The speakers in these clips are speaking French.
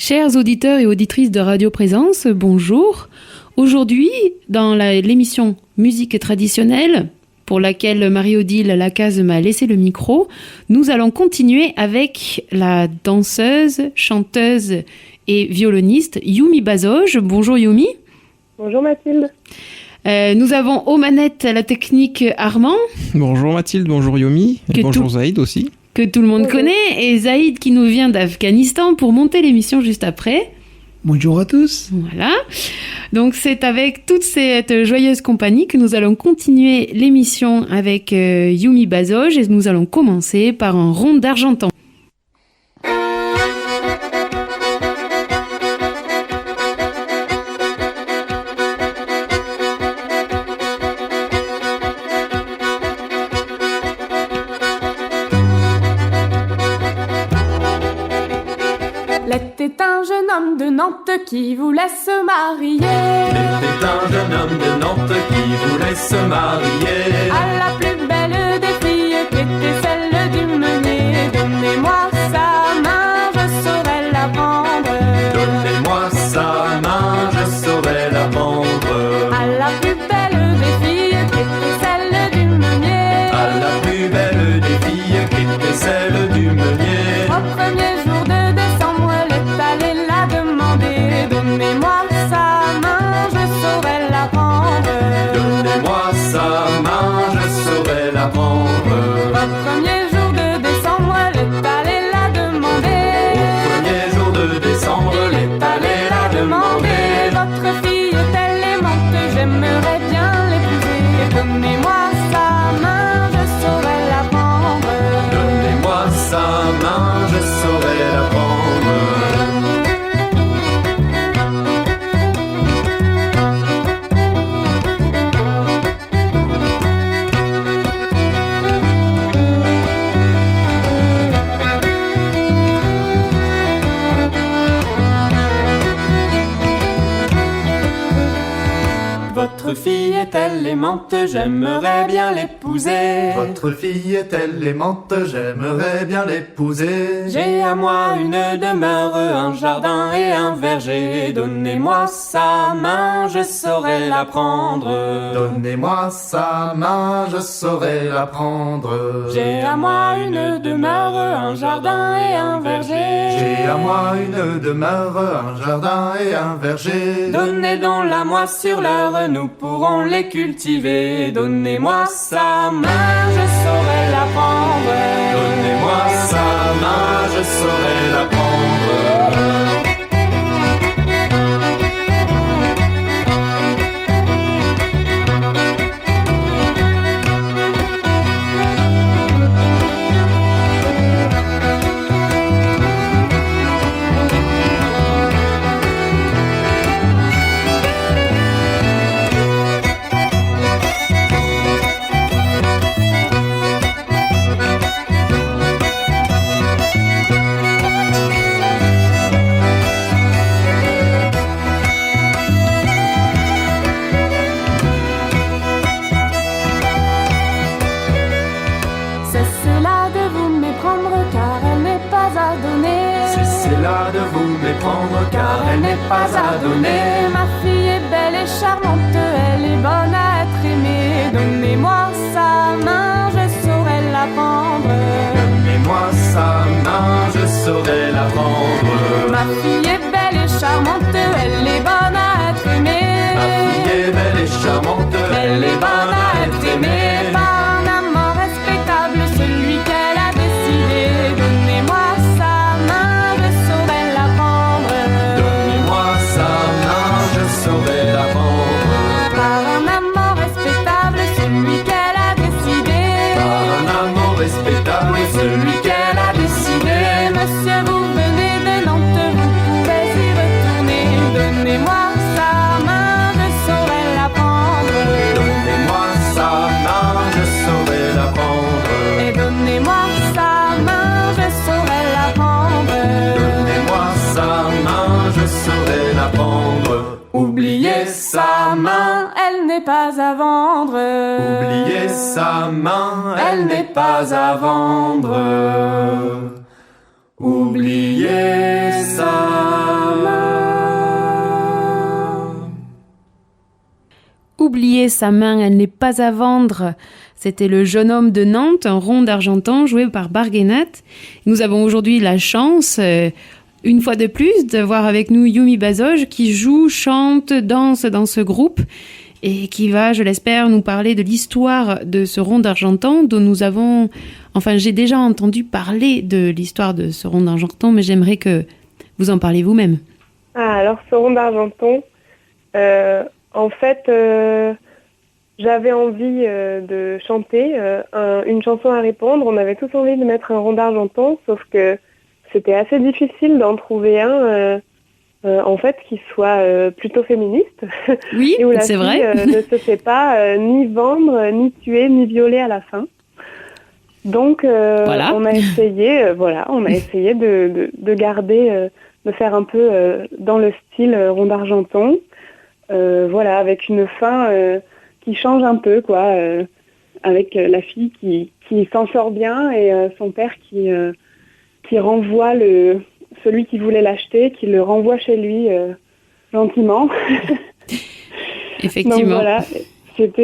Chers auditeurs et auditrices de Radio Présence, bonjour. Aujourd'hui, dans l'émission Musique traditionnelle, pour laquelle Marie-Odile Lacaze m'a laissé le micro, nous allons continuer avec la danseuse, chanteuse et violoniste Yumi Bazoge. Bonjour Yumi. Bonjour Mathilde. Nous avons aux manettes la technique Armand. Bonjour Mathilde, bonjour Yumi, et bonjour Zaïd aussi. Que tout le monde connaît, et Zaïd qui nous vient d'Afghanistan pour monter l'émission juste après. Bonjour à tous. Voilà. Donc c'est avec toute cette joyeuse compagnie que nous allons continuer l'émission avec Yumi Bazoge et nous allons commencer par un rond d'Argentan. L'était un jeune homme de Nantes qui voulait se marier. L'était un jeune homme de Nantes qui voulait se marier À la plus belle des filles qui était celle du meunier. Donnez-moi sa main, je saurai la prendre. Donnez-moi sa main, je saurai la prendre. À la plus belle des filles qui était celle du meunier. À la plus belle des filles qui était celle du meunier. Au premier jour de décembre, elle est allée la demander. Donnez-moi sa main, je saurai la prendre. Donnez-moi sa main, je saurai la prendre. Au premier jour de décembre, elle est allée la demander. Au premier jour de décembre, elle est allée la demander. Votre fille est-elle aimante, j'aimerais bien l'épouser. Donnez-moi sa main, je saurai la prendre. Donnez-moi sa main, je saurai la prendre. Votre fille est-elle aimante, j'aimerais bien l'épouser. Votre fille est-elle aimante, j'aimerais bien l'épouser. J'ai à moi une demeure, un jardin et un verger. Donnez-moi sa main, je saurai la prendre. Donnez-moi sa main, je saurai la prendre. J'ai à moi une demeure, un jardin et un verger. J'ai à moi une demeure, un jardin et un verger. Donnez donc la moi sur l'heure, nous pourrons les cultiver. Donnez-moi sa main, je saurai la prendre. Donnez-moi sa main, je saurai la prendre. Cessez-la de vous méprendre car elle n'est pas à donner. Cessez-la de vous méprendre car elle n'est pas à donner. Ma fille est belle et charmante, elle est bonne à être aimée. Donnez-moi sa main, je saurai la prendre. Donnez-moi sa main, je saurai la prendre. Ma fille est belle et charmante, elle est bonne à être aimée. Ma fille est belle et charmante, elle est bonne à être aimée. Par un amant respectable, celui qu'elle a décidé. Donnez-moi sa main, je saurai la prendre. Donnez-moi sa main, je saurai la prendre. Par un amant respectable, celui qu'elle a décidé. Par un amour respectable, celui qu'elle a décidé. Monsieur, vous venez de Nantes, vous pouvez y retourner. Donnez-moi sa main, je saurai la prendre. Donnez-moi sa main, je saurai la prendre. Et donnez-moi sa main, je saurai la prendre. Donnez-moi sa main, je saurai la prendre. Oubliez sa main, elle n'est pas à vendre. Oubliez sa main, elle n'est pas à vendre. Oubliez sa oublié, sa main, elle n'est pas à vendre. C'était le jeune homme de Nantes, un rond d'Argentan joué par Barguenat. Nous avons aujourd'hui la chance, une fois de plus, d'avoir avec nous Yumi Bazoj qui joue, chante, danse dans ce groupe et qui va, je l'espère, nous parler de l'histoire de ce rond d'Argentan dont nous avons... Enfin, j'ai déjà entendu parler de l'histoire de ce rond d'Argentan, mais j'aimerais que vous en parliez vous-même. Ah, alors ce rond d'Argentan, en fait, j'avais envie de chanter une chanson à répondre. On avait tous envie de mettre un rond d'Argentan, sauf que c'était assez difficile d'en trouver un en fait qui soit plutôt féministe. Oui, et où la c'est fille, vrai. ne se fait pas ni vendre, ni tuer, ni violer à la fin. Donc Voilà. on a essayé, de garder, de faire un peu dans le style rond d'Argenton, avec une fin qui change un peu, quoi, avec la fille qui s'en sort bien et son père qui renvoie celui qui voulait l'acheter, qui le renvoie chez lui gentiment. Effectivement. Donc voilà, c'est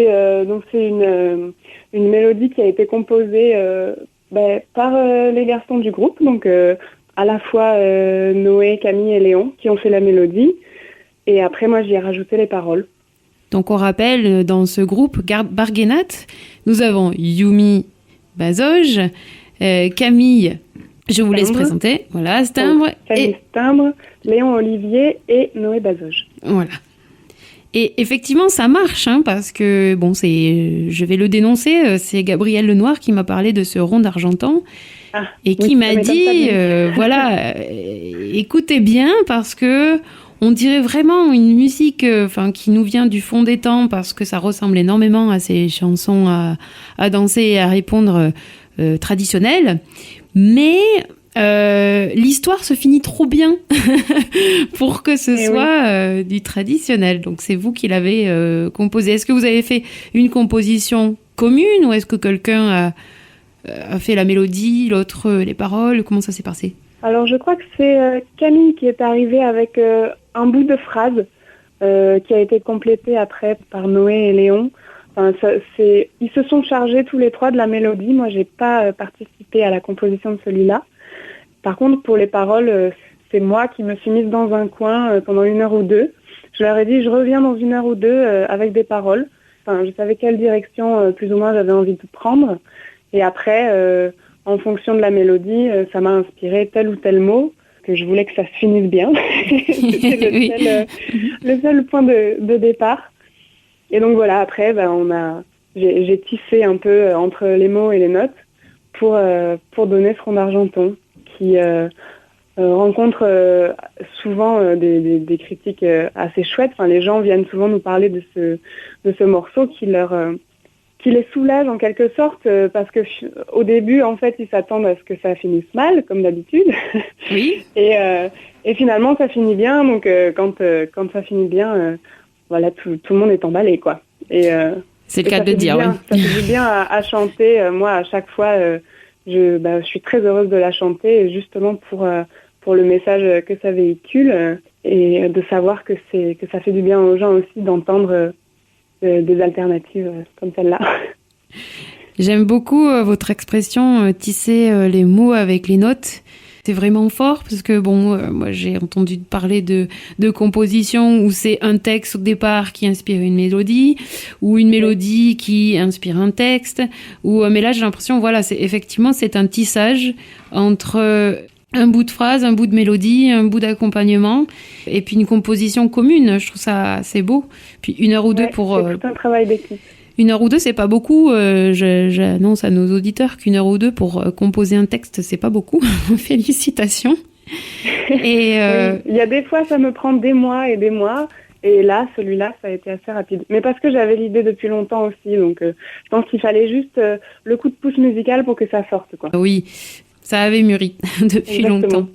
une mélodie qui a été composée par les garçons du groupe, donc à la fois Noé, Camille et Léon qui ont fait la mélodie, et après moi j'y ai rajouté les paroles. Donc on rappelle, dans ce groupe Barguenat, nous avons Yumi Bazoj, Camille, je vous laisse présenter, voilà, Stimbre, Camille Stimbre, Léon Olivier et Noé Bazoj. Voilà. Et effectivement, ça marche, parce que, bon, je vais le dénoncer, c'est Gabriel Lenoir qui m'a parlé de ce rond d'Argentan et qui m'a dit, écoutez bien, parce que on dirait vraiment une musique qui nous vient du fond des temps, parce que ça ressemble énormément à ces chansons à danser et à répondre traditionnelles, mais... l'histoire se finit trop bien pour que ce soit du traditionnel. Donc c'est vous qui l'avez composé. Est-ce que vous avez fait une composition commune ou est-ce que quelqu'un a fait la mélodie, l'autre les paroles? Comment ça s'est passé? Alors je crois que c'est Camille qui est arrivée avec un bout de phrase qui a été complété après par Noé et Léon. Ils se sont chargés tous les trois de la mélodie. Moi j'ai pas participé à la composition de celui-là. Par contre, pour les paroles, c'est moi qui me suis mise dans un coin pendant 1 heure ou 2. Je leur ai dit, je reviens dans 1 heure ou 2 avec des paroles. Je savais quelle direction, plus ou moins, j'avais envie de prendre. Et après, en fonction de la mélodie, ça m'a inspiré tel ou tel mot, que je voulais que ça se finisse bien. C'était le seul point de départ. Et donc voilà, après, j'ai tissé un peu entre les mots et les notes pour donner ce rond d'Argenton, qui rencontre souvent des critiques assez chouettes. Les gens viennent souvent nous parler de ce morceau qui les soulage en quelque sorte, parce que au début, en fait, ils s'attendent à ce que ça finisse mal, comme d'habitude. Oui. Et finalement, ça finit bien. Donc, quand ça finit bien, tout le monde est emballé, quoi. Et c'est le cas de le dire, oui. Ça fait du bien à chanter. Moi, à chaque fois... Je suis très heureuse de la chanter, justement pour le message que ça véhicule et de savoir que ça fait du bien aux gens aussi d'entendre des alternatives comme celle-là. J'aime beaucoup votre expression tisser les mots avec les notes. C'est vraiment fort parce que moi j'ai entendu parler de composition où c'est un texte au départ qui inspire une mélodie ou une mélodie qui inspire un texte mais là j'ai l'impression c'est un tissage entre un bout de phrase, un bout de mélodie, un bout d'accompagnement et puis une composition commune. Je trouve ça assez beau. Puis 1 heure ou 2 pour... c'est tout un travail d'équipe. 1 heure ou 2, c'est pas beaucoup. J'annonce à nos auditeurs qu'1 heure ou 2 pour composer un texte, c'est pas beaucoup. Félicitations. Et il y a des fois, ça me prend des mois et des mois. Et là, celui-là, ça a été assez rapide. Mais parce que j'avais l'idée depuis longtemps aussi. Donc, je pense qu'il fallait juste le coup de pouce musical pour que ça sorte, quoi. Oui. Ça avait mûri depuis longtemps.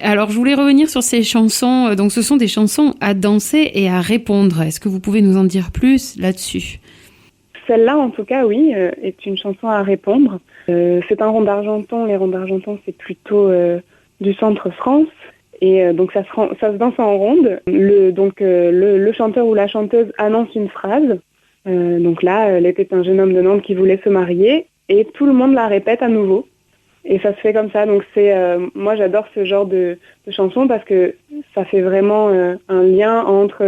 Alors, je voulais revenir sur ces chansons. Donc, ce sont des chansons à danser et à répondre. Est-ce que vous pouvez nous en dire plus là-dessus ? Celle-là, en tout cas, oui, est une chanson à répondre. C'est un rond d'Argenton. Les ronds d'Argenton, c'est plutôt du centre France. Et donc, ça se danse en ronde. Le chanteur ou la chanteuse annonce une phrase. Donc là, elle était un jeune homme de Nantes qui voulait se marier et tout le monde la répète à nouveau. Et ça se fait comme ça. Donc moi j'adore ce genre de chanson parce que ça fait vraiment un lien entre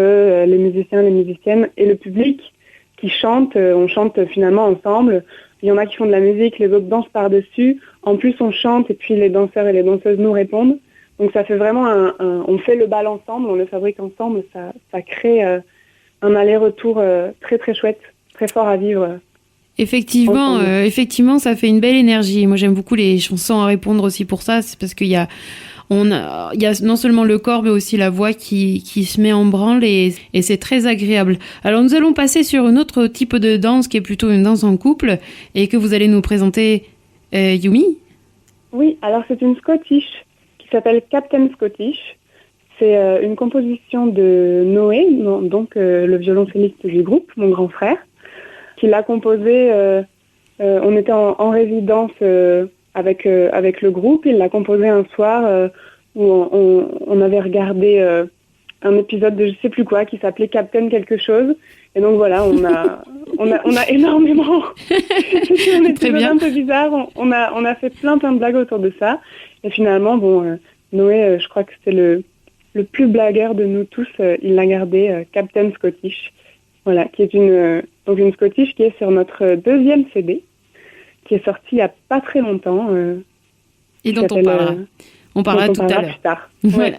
les musiciens, les musiciennes et le public qui chante. On chante finalement ensemble. Il y en a qui font de la musique, les autres dansent par-dessus. En plus on chante et puis les danseurs et les danseuses nous répondent. Donc ça fait vraiment on fait le bal ensemble, on le fabrique ensemble. Ça crée un aller-retour très très chouette, très fort à vivre. Effectivement, ça fait une belle énergie. Moi, j'aime beaucoup les chansons à répondre aussi pour ça. C'est parce qu'il y a non seulement le corps, mais aussi la voix qui se met en branle et c'est très agréable. Alors, nous allons passer sur un autre type de danse qui est plutôt une danse en couple et que vous allez nous présenter, Yumi. Oui, alors c'est une Scottish qui s'appelle Captain Scottish. C'est une composition de Noé, donc le violoncelliste du groupe, mon grand frère, qui l'a composée. On était en résidence avec le groupe. Il l'a composée un soir où on avait regardé un épisode de je sais plus quoi qui s'appelait Captain quelque chose. Et donc voilà, on a énormément. On était un peu bizarre. On a fait plein de blagues autour de ça. Et finalement, Noé, je crois que c'était le plus blagueur de nous tous. Il l'a gardé Captain Scottish. Voilà, qui est une Scottish qui est sur notre deuxième CD, qui est sorti il n'y a pas très longtemps. Et dont on parlera tout à l'heure. Plus tard. Voilà.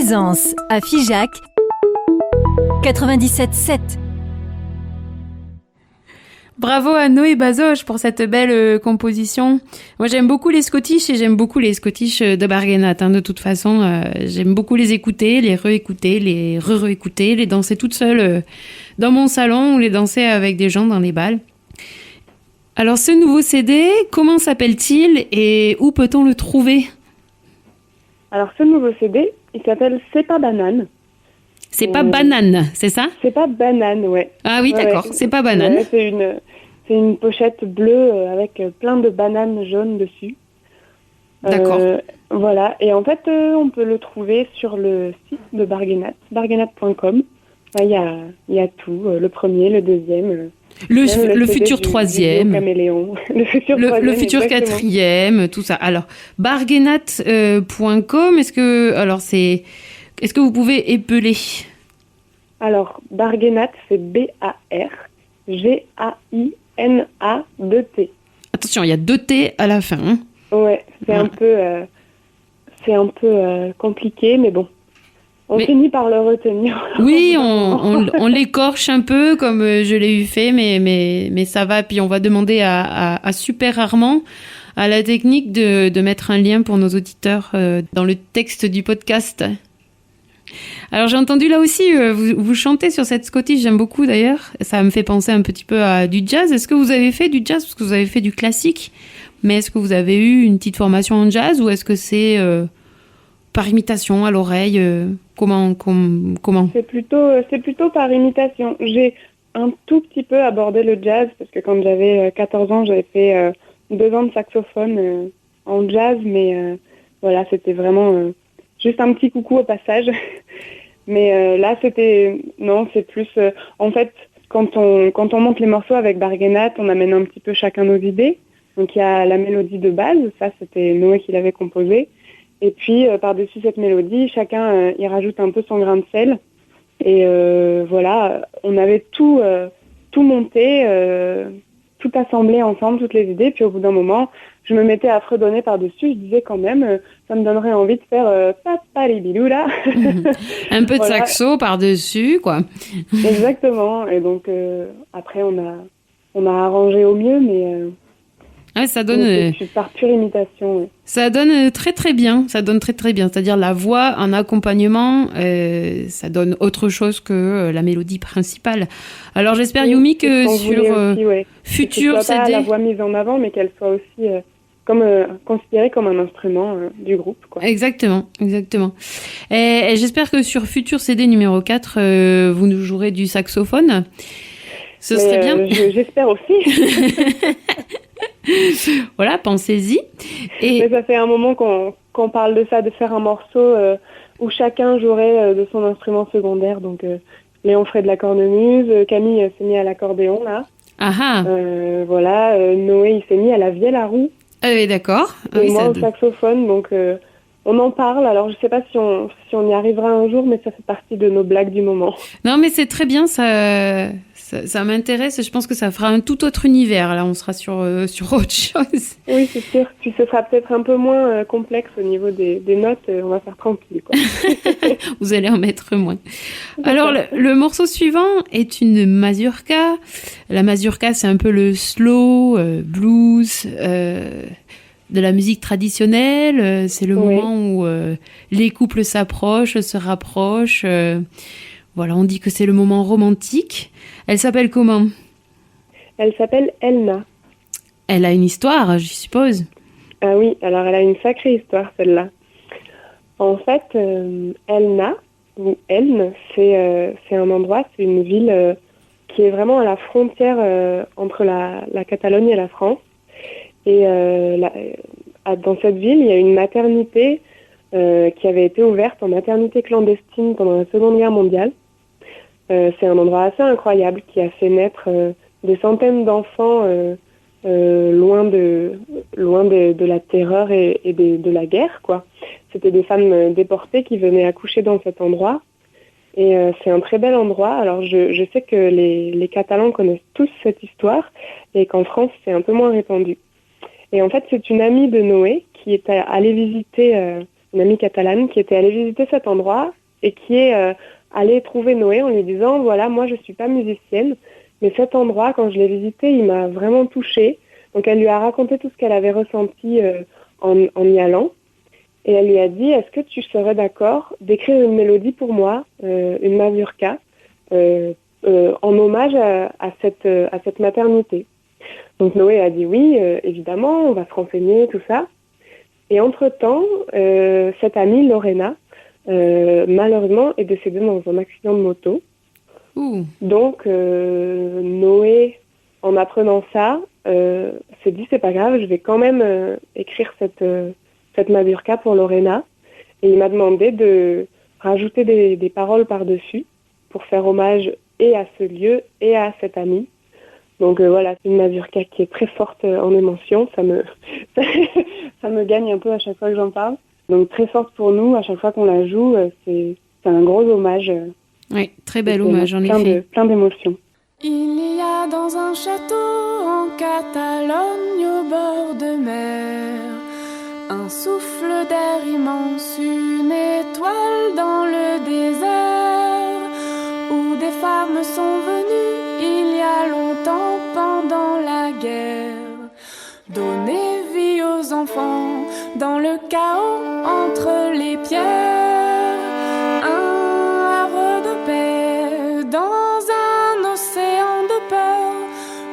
Présence à Figeac 97.7. Bravo à Noé Bazoche pour cette belle composition. Moi, j'aime beaucoup les Scottish et j'aime beaucoup les Scottish de Barguenat. De toute façon, j'aime beaucoup les écouter, les réécouter, les re-réécouter, les danser toute seule dans mon salon ou les danser avec des gens dans les bals. Alors, ce nouveau CD, comment s'appelle-t-il et où peut-on le trouver ? Alors, ce nouveau CD, il s'appelle C'est pas banane. C'est pas banane, c'est ça ? C'est pas banane, ouais. Ah oui, d'accord, c'est pas banane. Ouais, c'est une pochette bleue avec plein de bananes jaunes dessus. D'accord. Voilà, et en fait, on peut le trouver sur le site de Barguenat, barguenat.com. Il y a tout, le premier, le deuxième. Le futur troisième. Le futur troisième. Le futur quatrième, tout ça. Alors, barguenat.com, est-ce que vous pouvez épeler ? Alors, Barguenat, c'est B-A-R-G-A-I-N-A-2-T. Attention, il y a 2 T à la fin. Hein. Ouais, c'est un peu compliqué, mais bon. On finit par le retenir. Oui, on l'écorche un peu, comme je l'ai eu fait, mais ça va. Puis on va demander à Super Armand, à la technique, de mettre un lien pour nos auditeurs dans le texte du podcast. Alors j'ai entendu là aussi, vous chantez sur cette Scottish, j'aime beaucoup d'ailleurs. Ça me fait penser un petit peu à du jazz. Est-ce que vous avez fait du jazz ? Parce que vous avez fait du classique. Mais est-ce que vous avez eu une petite formation en jazz ou est-ce que c'est par imitation, à l'oreille Comment C'est plutôt par imitation. J'ai un tout petit peu abordé le jazz parce que quand j'avais 14 ans, j'avais fait 2 ans de saxophone en jazz, mais voilà, c'était vraiment juste un petit coucou au passage. Mais là, c'est plus... en fait, quand on monte les morceaux avec Barguenat, on amène un petit peu chacun nos idées. Donc il y a la mélodie de base, ça c'était Noé qui l'avait composée. Et puis par-dessus cette mélodie, chacun y rajoute un peu son grain de sel. Et voilà, on avait tout monté, tout assemblé ensemble, toutes les idées. Puis au bout d'un moment, je me mettais à fredonner par-dessus. Je disais quand même, ça me donnerait envie de faire papalibidou là. Un peu de saxo par-dessus, quoi. Exactement. Et donc après, on a arrangé au mieux, mais... Ouais, ça donne... par pure imitation. Ouais. Ça donne très très bien. Ça donne très très bien. C'est-à-dire la voix en accompagnement, ça donne autre chose que la mélodie principale. Alors j'espère, Yumi, que sur futur CD... pas la voix mise en avant, mais qu'elle soit aussi considérée comme un instrument du groupe. Quoi. Exactement. Et j'espère que sur futur CD numéro 4, vous nous jouerez du saxophone. Ce serait bien. J'espère aussi. Voilà, pensez-y. Mais ça fait un moment qu'on parle de ça, de faire un morceau où chacun jouerait de son instrument secondaire. Donc Léon ferait de la cornemuse, Camille s'est mis à l'accordéon là. Voilà, Noé il s'est mis à la vielle à roue. Ah oui, d'accord. Et moi au saxophone, donc on en parle. Alors je sais pas si on y arrivera un jour, mais ça fait partie de nos blagues du moment. Non, mais c'est très bien, ça m'intéresse. Je pense que ça fera un tout autre univers. Là, on sera sur autre chose. Oui, c'est sûr. Puis ce sera peut-être un peu moins complexe au niveau des notes. On va faire tranquille, quoi. Vous allez en mettre moins. Alors, le morceau suivant est une mazurka. La mazurka, c'est un peu le slow, blues, de la musique traditionnelle. C'est le moment où les couples s'approchent, se rapprochent. Voilà, on dit que c'est le moment romantique. Elle s'appelle comment ? Elle s'appelle Elna. Elle a une histoire, je suppose. Ah oui, alors elle a une sacrée histoire, celle-là. En fait, Elna, ou Elne, c'est un endroit, c'est une ville qui est vraiment à la frontière entre la Catalogne et la France. Et dans cette ville, il y a une maternité qui avait été ouverte en maternité clandestine pendant la Seconde Guerre mondiale. C'est un endroit assez incroyable qui a fait naître des centaines d'enfants loin de la terreur et de la guerre, quoi. C'était des femmes déportées qui venaient accoucher dans cet endroit. Et c'est un très bel endroit. Alors je sais que les Catalans connaissent tous cette histoire et qu'en France, c'est un peu moins répandu. Et en fait, c'est une amie de Noé qui est allée visiter une amie catalane, qui était allée visiter cet endroit et qui est allée trouver Noé en lui disant, voilà, moi je suis pas musicienne, mais cet endroit, quand je l'ai visité, il m'a vraiment touchée. Donc elle lui a raconté tout ce qu'elle avait ressenti en y allant. Et elle lui a dit, est-ce que tu serais d'accord d'écrire une mélodie pour moi, une mazurka, en hommage à cette maternité. Donc Noé a dit oui, évidemment, on va se renseigner, tout ça. Et entre-temps, cette amie, Lorena, malheureusement, est décédée dans un accident de moto. Donc Noé, en apprenant ça, s'est dit c'est pas grave, je vais quand même écrire cette mazurka pour Lorena. Et il m'a demandé de rajouter des paroles par-dessus pour faire hommage et à ce lieu et à cette amie. Donc voilà, c'est une mazurka qui est très forte en émotion. Ça me gagne un peu à chaque fois que j'en parle. Donc très forte pour nous, à chaque fois qu'on la joue, c'est un gros hommage. Oui, très bel hommage en effet. Plein d'émotions. Il y a dans un château en Catalogne au bord de mer un souffle d'air immense, une étoile dans le désert où des femmes sont venues il y a longtemps pendant la guerre donner vie aux enfants dans le chaos entre les pierres. Un havre de paix dans un océan de peur.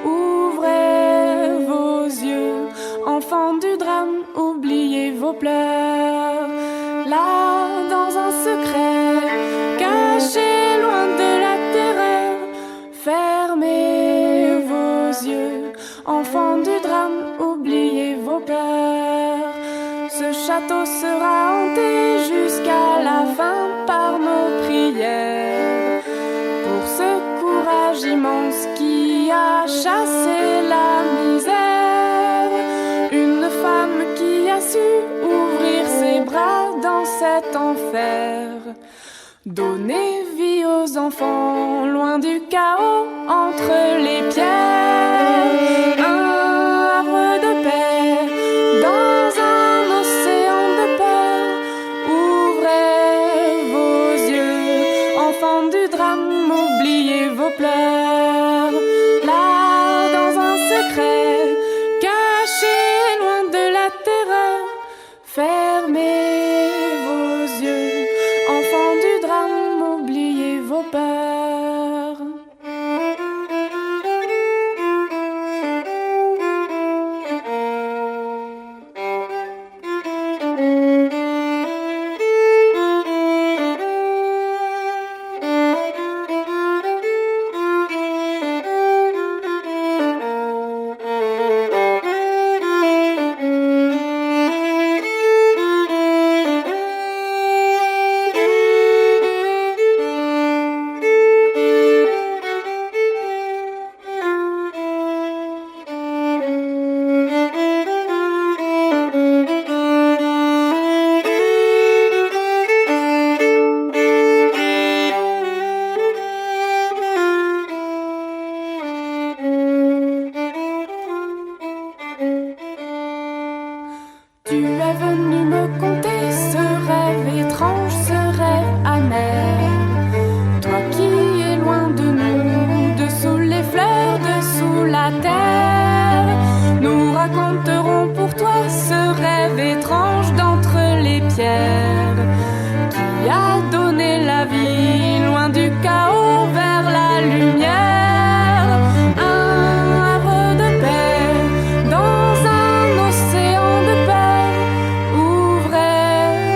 Ouvrez vos yeux, enfants du drame, oubliez vos pleurs. Là, dans un secret, caché loin de la terreur, fermez vos yeux, enfants du drame, oubliez vos peurs. Ce château sera hanté jusqu'à la fin par nos prières. Pour ce courage immense qui a chassé la misère, une femme qui a su ouvrir ses bras dans cet enfer. Donner vie aux enfants loin du chaos entre les pierres. Un havre de paix dans un océan de peur. Ouvrez vos yeux, enfants du drame, oubliez vos pleurs. Là, dans un secret, caché loin de la terreur, fermez vos yeux, enfants du drame, oubliez vos peurs. Tu es venu me conter ce rêve étrange, ce rêve amer. Toi qui es loin de nous, dessous les fleurs, dessous la terre. Nous raconterons pour toi ce rêve étrange d'entre les pierres, qui a donné la vie loin du chaos vers la lumière. Un havre de paix dans un océan de peur. Ouvrez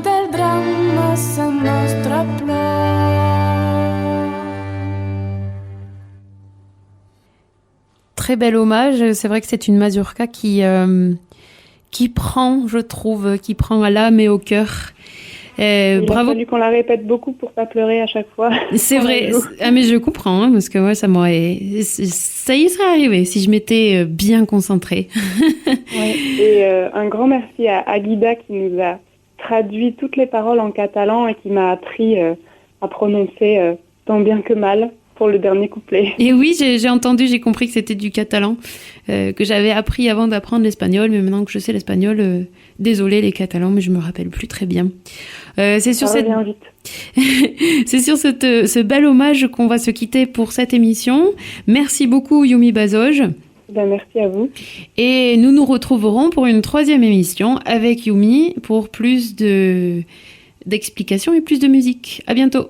del dramma se nostra plor. Très bel hommage. C'est vrai que c'est une mazurka qui prend, je trouve, qui prend à l'âme et au cœur. Il bravo. a fallu qu'on la répète beaucoup pour pas pleurer à chaque fois. C'est vrai. Ah, mais je comprends, hein, parce que moi, ça y serait arrivé si je m'étais bien concentrée. Ouais. Et un grand merci à Aguida qui nous a traduit toutes les paroles en catalan et qui m'a appris à prononcer tant bien que mal pour le dernier couplet. Et oui, j'ai entendu, j'ai compris que c'était du catalan, que j'avais appris avant d'apprendre l'espagnol, mais maintenant que je sais l'espagnol, désolé les catalans, mais je me rappelle plus très bien. C'est sur revient vite. C'est sur ce bel hommage qu'on va se quitter pour cette émission. Merci beaucoup Yumi Bazoge. Ben, merci à vous. Et nous nous retrouverons pour une 3e émission avec Yumi pour plus d'explications et plus de musique. À bientôt.